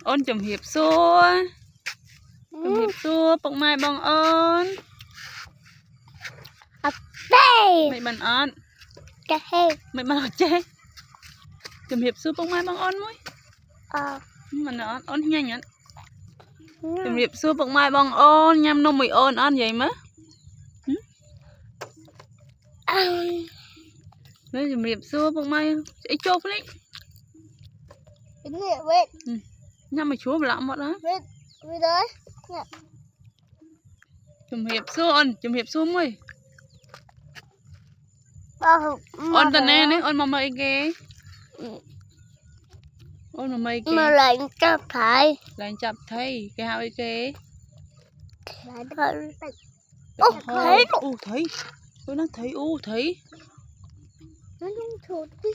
ôn chùm hiệp xua bông mai bông ôn mày bắn ôn mày bắn chết chùm hiệp xua bông mai bông ôn mũi mà ôn nhanh nhá chùm hiệp xua bông mai bông ôn nhâm nôm mùi ôn vậy má nó chùm hiệp xua bông mai ấy chốt đấy nhâm mày chúa lắm mất đó chùm hiệp xua mũi ôn tần nè đấy ôn mà mày ghê ôn mà mày ghê mà lạnh chập thấy cái hao ấy ghê thấy thấy tôi nó thấy thấy nó không thốt cái